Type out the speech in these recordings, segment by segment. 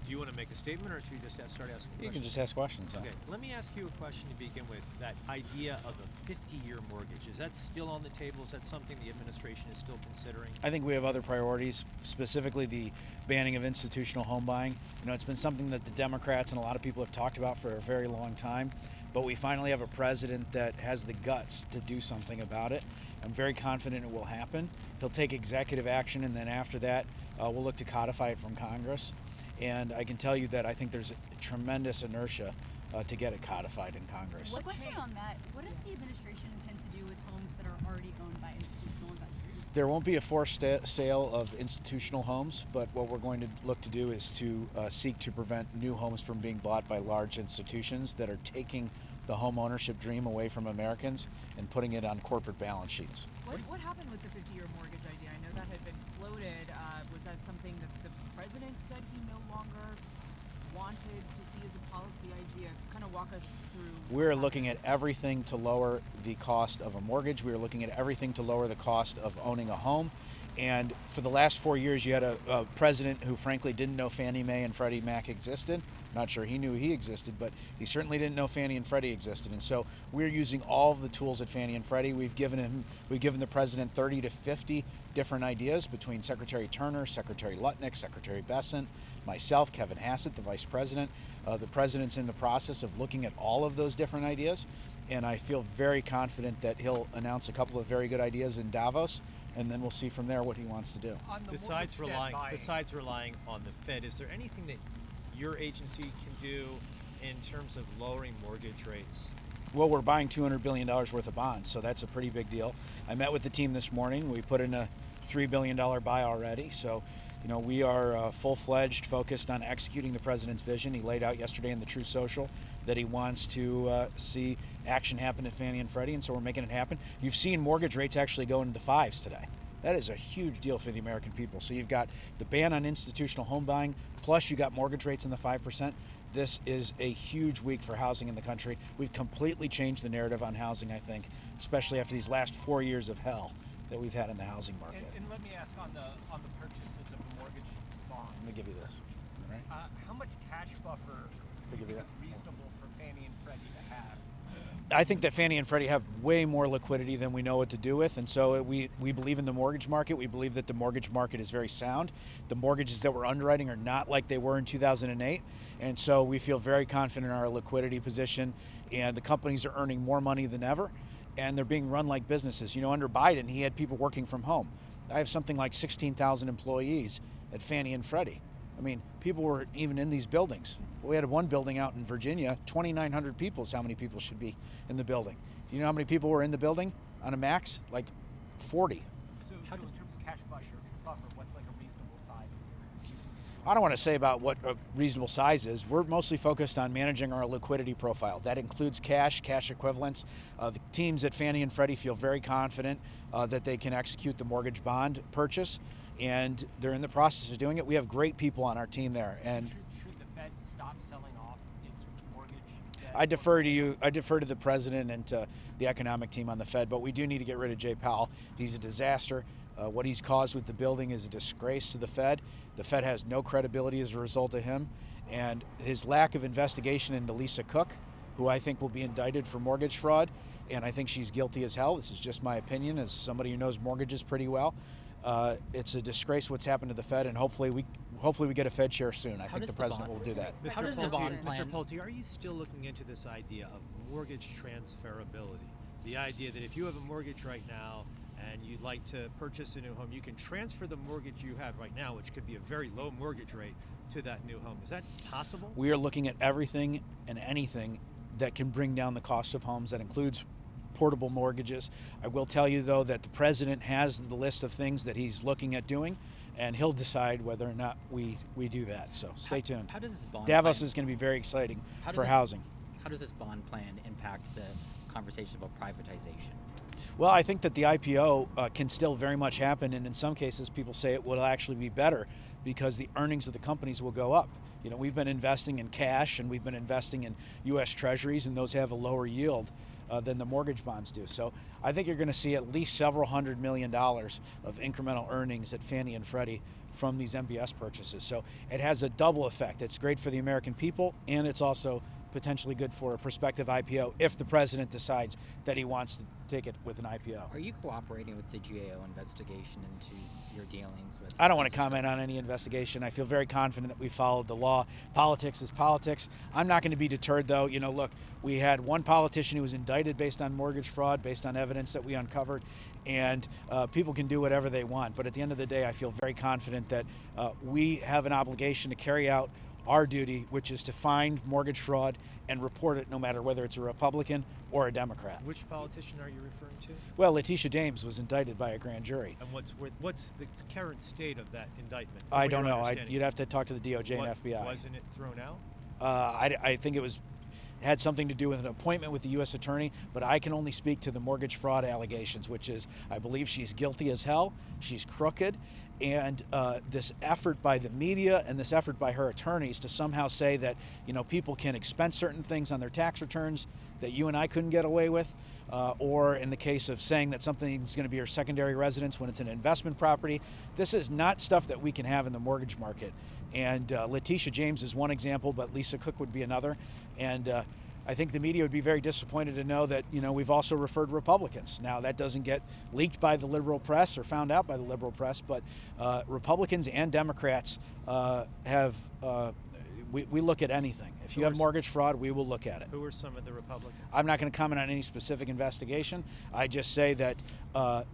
Do you want to make a statement, or should we just start asking questions? You can just ask questions. Okay, let me ask you a question to begin with. That idea of a 50-year mortgage, is that still on the table? Is that something the administration is still considering? I think we have other priorities, specifically the banning of institutional home buying. You know, it's been something that the Democrats and a lot of people have talked about for a very long time, but we finally have a president that has the guts to do something about it. I'm very confident it will happen. He'll take executive action, and then after that, we'll look to codify it from Congress. And I can tell you that I think there's a tremendous inertia to get it codified in Congress. One question on that, what does the administration intend to do with homes that are already owned by institutional investors? There won't be a forced sale of institutional homes, but what we're going to look to do is to seek to prevent new homes from being bought by large institutions that are taking the home ownership dream away from Americans and putting it on corporate balance sheets. What happened with the 50-year mortgage idea? I know that had been floated. Was that something that the president said he no longer wanted to see as a policy idea? Kind of walk us through. We're looking at everything to lower the cost of a mortgage. We're looking at everything to lower the cost of owning a home. And for the last 4 years, you had a president who frankly didn't know Fannie Mae and Freddie Mac existed. Not sure he knew he existed, but he certainly didn't know Fannie and Freddie existed. And so we're using all of the tools at Fannie and Freddie. We've given the president 30 to 50 different ideas between Secretary Turner, Secretary Lutnick, Secretary Bessent, myself, Kevin Hassett, the vice president. The president's in the process of looking at all of those different ideas. And I feel very confident that he'll announce a couple of very good ideas in Davos. And then we'll see from there what he wants to do. Besides relying on the Fed, is there anything that your agency can do in terms of lowering mortgage rates? Well, we're buying $200 billion worth of bonds, so that's a pretty big deal. I met with the team this morning. We put in a $3 billion buy already. So, you know, we are full-fledged, focused on executing the president's vision. He laid out yesterday in the True Social that he wants to see action happen at Fannie and Freddie, and so we're making it happen. You've seen mortgage rates actually go into the fives today. That is a huge deal for the American people. So you've got the ban on institutional home buying, plus you got mortgage rates in the 5%. This is a huge week for housing in the country. We've completely changed the narrative on housing, I think, especially after these last 4 years of hell that we've had in the housing market. And let me ask on the purchases of the mortgage bonds. Let me give you this. All right. How much cash buffer is reasonable for Fannie and Freddie to have? I think that Fannie and Freddie have way more liquidity than we know what to do with, and so we believe in the mortgage market. We believe that the mortgage market is very sound. The mortgages that we're underwriting are not like they were in 2008, and so we feel very confident in our liquidity position, and the companies are earning more money than ever, and they're being run like businesses. You know, under Biden, he had people working from home. I have something like 16,000 employees at Fannie and Freddie. I mean, people were even in these buildings. We had one building out in Virginia, 2,900 people is how many people should be in the building. Do you know how many people were in the building on a max? Like 40. So in terms of cash buffer, what's like a reasonable size? I don't want to say about what a reasonable size is. We're mostly focused on managing our liquidity profile. That includes cash equivalents. The teams at Fannie and Freddie feel very confident that they can execute the mortgage bond purchase, and they're in the process of doing it. We have great people on our team there. And should the Fed stop selling off its mortgage debt? I defer to you. I defer to the president and to the economic team on the Fed, but we do need to get rid of Jay Powell. He's a disaster. What he's caused with the building is a disgrace to the Fed. The Fed has no credibility as a result of him, and his lack of investigation into Lisa Cook, who I think will be indicted for mortgage fraud, and I think she's guilty as hell. This is just my opinion as somebody who knows mortgages pretty well. It's a disgrace what's happened to the Fed, and hopefully we get a Fed chair soon. I think the president will do that. How does the bond plan? Mr. Pulte, are you still looking into this idea of mortgage transferability? The idea that if you have a mortgage right now and you'd like to purchase a new home, you can transfer the mortgage you have right now, which could be a very low mortgage rate, to that new home. Is that possible? We are looking at everything and anything that can bring down the cost of homes. That includes portable mortgages. I will tell you, though, that the president has the list of things that he's looking at doing, and he'll decide whether or not we do that. So stay tuned. How does this bond Davos plan, is going to be very exciting for housing. How does this bond plan impact the conversation about privatization? Well, I think that the IPO can still very much happen, and in some cases people say it will actually be better because the earnings of the companies will go up. You know, we've been investing in cash and we've been investing in U.S. Treasuries, and those have a lower yield than the mortgage bonds do. So I think you're going to see at least several $100 million of incremental earnings at Fannie and Freddie from these MBS purchases. So it has a double effect. It's great for the American people, and it's also potentially good for a prospective IPO if the president decides that he wants to take it with an IPO. Are you cooperating with the GAO investigation into your dealings with? I don't want to comment on any investigation. I feel very confident that we followed the law. Politics is politics. I'm not going to be deterred, though. You know, look, we had one politician who was indicted based on mortgage fraud, based on evidence that we uncovered, and people can do whatever they want. But at the end of the day, I feel very confident that we have an obligation to carry out our duty, which is to find mortgage fraud and report it, no matter whether it's a Republican or a Democrat. Which politician are you referring to? Well, Letitia James was indicted by a grand jury. And what's the current state of that indictment? I don't know. You'd have to talk to the DOJ and FBI. Wasn't it thrown out? I think it had something to do with an appointment with the U.S. attorney, but I can only speak to the mortgage fraud allegations, which is, I believe she's guilty as hell, she's crooked, and this effort by the media and this effort by her attorneys to somehow say that, you know, people can expense certain things on their tax returns that you and I couldn't get away with, or in the case of saying that something's going to be your secondary residence when it's an investment property. This is not stuff that we can have in the mortgage market. And Letitia James is one example, but Lisa Cook would be another. And I think the media would be very disappointed to know that, you know, we've also referred Republicans. Now, that doesn't get leaked by the liberal press or found out by the liberal press, but Republicans and Democrats we look at anything. If you have mortgage fraud, we will look at it. Who are some of the Republicans? I'm not going to comment on any specific investigation. I just say that,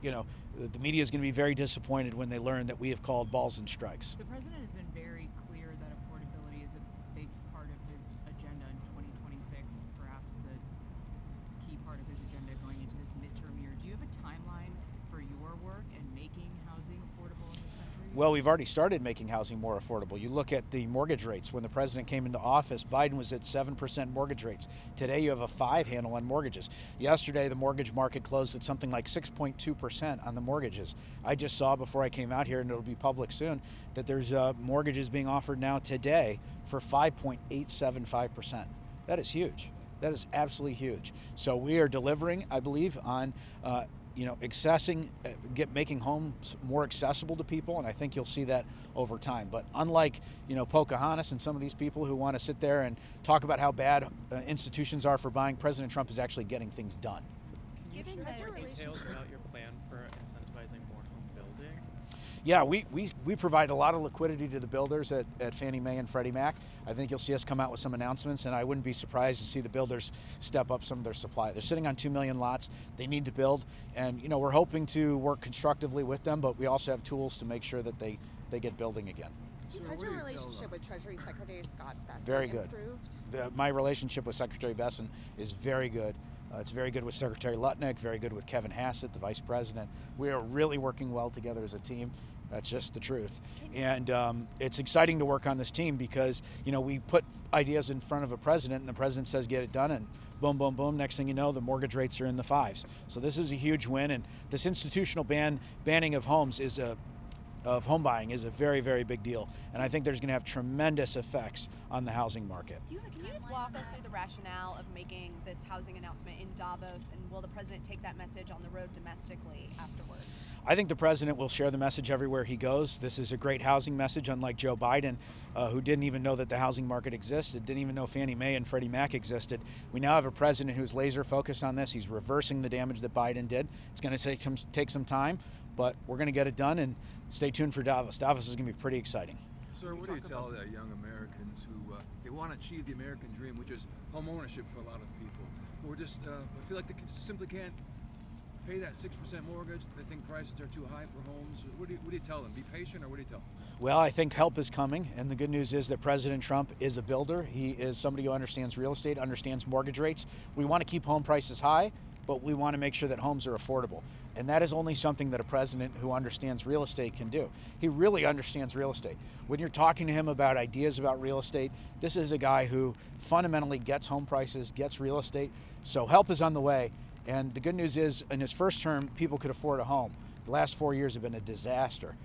you know, the media is going to be very disappointed when they learn that we have called balls and strikes. The president has been very clear that affordability is a big part of his agenda in 2026, perhaps the key part of his agenda going into this midterm year. Do you have a timeline for your work and making housing affordable in this country? Well, we've already started making housing more affordable. You look at the mortgage rates. When the president came into office, Biden was at 7% mortgage rates. Today, you have a 5 handle on mortgages. Yesterday, the mortgage market closed at something like 6.2% on the mortgages. I just saw before I came out here, and it'll be public soon, that there's mortgages being offered now today for 5.875%. That is huge. That is absolutely huge. So we are delivering, I believe, on you know, making homes more accessible to people, and I think you'll see that over time. But unlike, you know, Pocahontas and some of these people who want to sit there and talk about how bad institutions are for buying, President Trump is actually getting things done. Given Can you share that details about your plan for incentivizing more home building? Yeah, we provide a lot of liquidity to the builders at Fannie Mae and Freddie Mac. I think you'll see us come out with some announcements, and I wouldn't be surprised to see the builders step up some of their supply. They're sitting on 2 million lots. They need to build, and, you know, we're hoping to work constructively with them, but we also have tools to make sure that they get building again. Has your relationship with Treasury Secretary Scott Bessent Very good. improved? My relationship with Secretary Bessent is very good. It's very good with Secretary Lutnick, very good with Kevin Hassett, the Vice President. We are really working well together as a team. That's just the truth. And it's exciting to work on this team because, you know, we put ideas in front of a president and the president says get it done, and boom, boom, boom. Next thing you know, the mortgage rates are in the 5s. So this is a huge win, and this institutional banning of homes of home buying is a very, very big deal. And I think there's going to have tremendous effects on the housing market. Can you just walk us through the rationale of making this housing announcement in Davos, and will the president take that message on the road domestically afterward? I think the president will share the message everywhere he goes. This is a great housing message, unlike Joe Biden, who didn't even know that the housing market existed, didn't even know Fannie Mae and Freddie Mac existed. We now have a president who's laser focused on this. He's reversing the damage that Biden did. It's going to take some time, but we're going to get it done, and stay tuned for Davos. Davos is going to be pretty exciting. Sir, what do you tell young Americans who they want to achieve the American dream, which is home ownership for a lot of people, who are just I feel like they simply can't pay that 6% mortgage? They think prices are too high for homes. What do you tell them? Be patient, or what do you tell them? Well, I think help is coming, and the good news is that President Trump is a builder. He is somebody who understands real estate, understands mortgage rates. We want to keep home prices high, but we want to make sure that homes are affordable. And that is only something that a president who understands real estate can do. He really understands real estate. When you're talking to him about ideas about real estate, this is a guy who fundamentally gets home prices, gets real estate. So help is on the way. And the good news is, in his first term, people could afford a home. The last 4 years have been a disaster.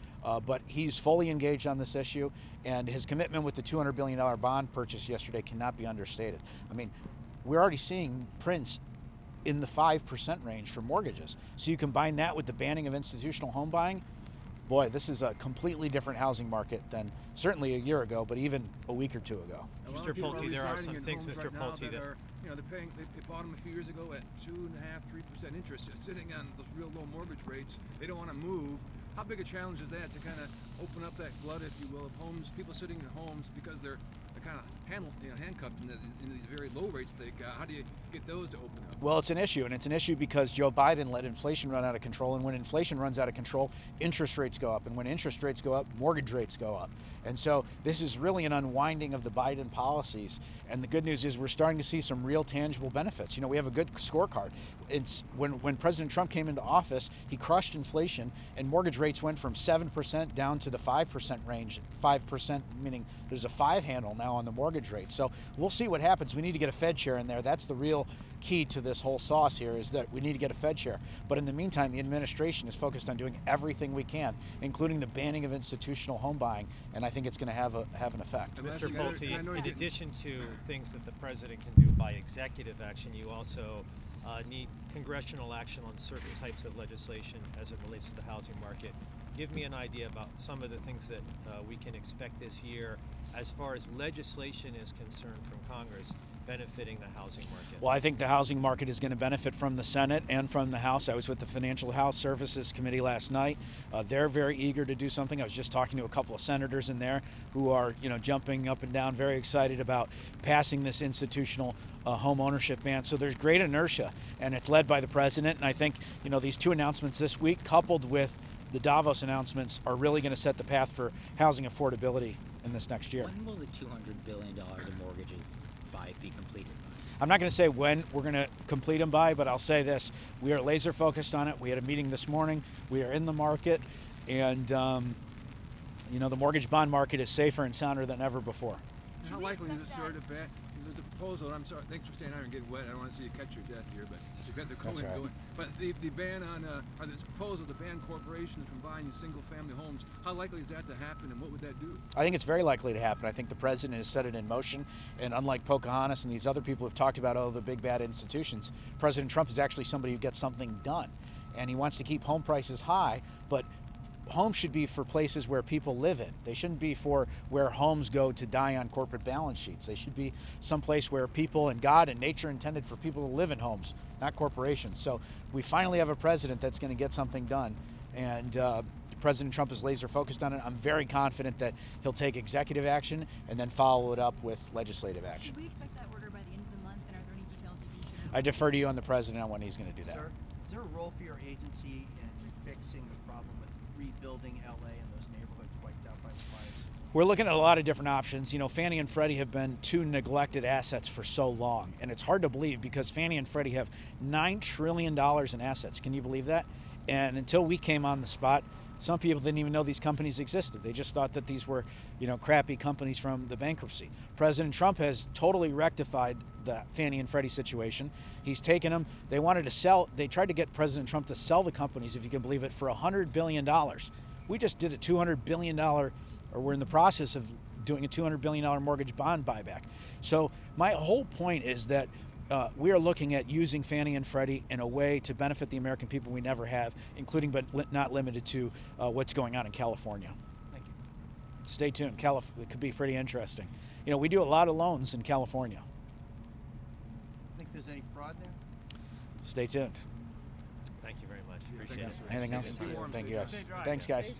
But he's fully engaged on this issue, and his commitment with the $200 billion bond purchase yesterday cannot be understated. I mean, we're already seeing prints in the 5% range for mortgages. So you combine that with the banning of institutional home buying, boy, this is a completely different housing market than certainly a year ago, but even a week or two ago. Mr. Pulte, there are some things, Mr. Pulte, that are, you know, they're paying. They bought them a few years ago at 2.5%, 3% interest, just sitting on those real low mortgage rates. They don't want to move. How big a challenge is that to kind of open up that glut, if you will, of homes, people sitting in homes because they're kind of handcuffed in these very low rates they got? How do you get those to open up? Well, it's an issue, and it's an issue because Joe Biden let inflation run out of control, and when inflation runs out of control, interest rates go up, and when interest rates go up, mortgage rates go up. And so this is really an unwinding of the Biden policies, and the good news is we're starting to see some real tangible benefits. You know, we have a good scorecard. It's when President Trump came into office, he crushed inflation, and mortgage rates went from 7% down to the 5% range. 5% meaning there's a 5 handle now on the mortgage rate. So we'll see what happens. We need to get a Fed chair in there. That's the real key to this whole sauce here, is that we need to get a Fed chair. But in the meantime, the administration is focused on doing everything we can, including the banning of institutional home buying, and I think it's going to have an effect. Mr. Pulte, in addition to things that the president can do by executive action, you also need congressional action on certain types of legislation as it relates to the housing market. Give me an idea about some of the things that we can expect this year as far as legislation is concerned from Congress benefiting the housing market. Well, I think the housing market is going to benefit from the Senate and from the House. I was with the Financial House Services Committee last night. They're very eager to do something. I was just talking to a couple of senators in there who are, jumping up and down, very excited about passing this institutional home ownership ban. So there's great inertia, and it's led by the president. And I think, these two announcements this week, coupled with the Davos announcements, are really going to set the path for housing affordability in this next year. When will the $200 billion in mortgages be completed? I'm not going to say when we're going to complete them by, but I'll say this. We are laser focused on it. We had a meeting this morning. We are in the market, and the mortgage bond market is safer and sounder than ever before. How likely is this sort of ban? There's a proposal, and I'm sorry, thanks for staying out and getting wet. I don't want to see you catch your death here, but you got the cooling going. But the ban on, or this proposal to ban corporations from buying single-family homes, how likely is that to happen, and what would that do? I think it's very likely to happen. I think the president has set it in motion, and unlike Pocahontas and these other people who've talked about all the big bad institutions, President Trump is actually somebody who gets something done, and he wants to keep home prices high, but homes should be for places where people live in. They shouldn't be for where homes go to die on corporate balance sheets. They should be someplace where people and God and nature intended for people to live in homes, not corporations. So we finally have a president that's going to get something done, and President Trump is laser focused on it. I'm very confident that he'll take executive action and then follow it up with legislative action. Should we expect that order by the end of the month, and are there any details you can share? I defer to you on the president on when he's going to do that. Sir, is there a role for your agency in fixing the problem with rebuilding LA and those neighborhoods wiped out by the fires? We're looking at a lot of different options. Fannie and Freddie have been two neglected assets for so long, and it's hard to believe because Fannie and Freddie have $9 trillion in assets. Can you believe that? And until we came on the spot, some people didn't even know these companies existed. They just thought that these were, crappy companies from the bankruptcy. President Trump has totally rectified the Fannie and Freddie situation. He's taken them. They wanted to sell. They tried to get President Trump to sell the companies, if you can believe it, for $100 billion. We just did a $200 billion, or we're in the process of doing a $200 billion mortgage bond buyback. So my whole point is that we are looking at using Fannie and Freddie in a way to benefit the American people we never have, including but not limited to what's going on in California. Thank you. Stay tuned. It could be pretty interesting. We do a lot of loans in California. Think there's any fraud there? Stay tuned. Thank you very much. Appreciate it. Anything else? Thank you guys. Thanks, guys.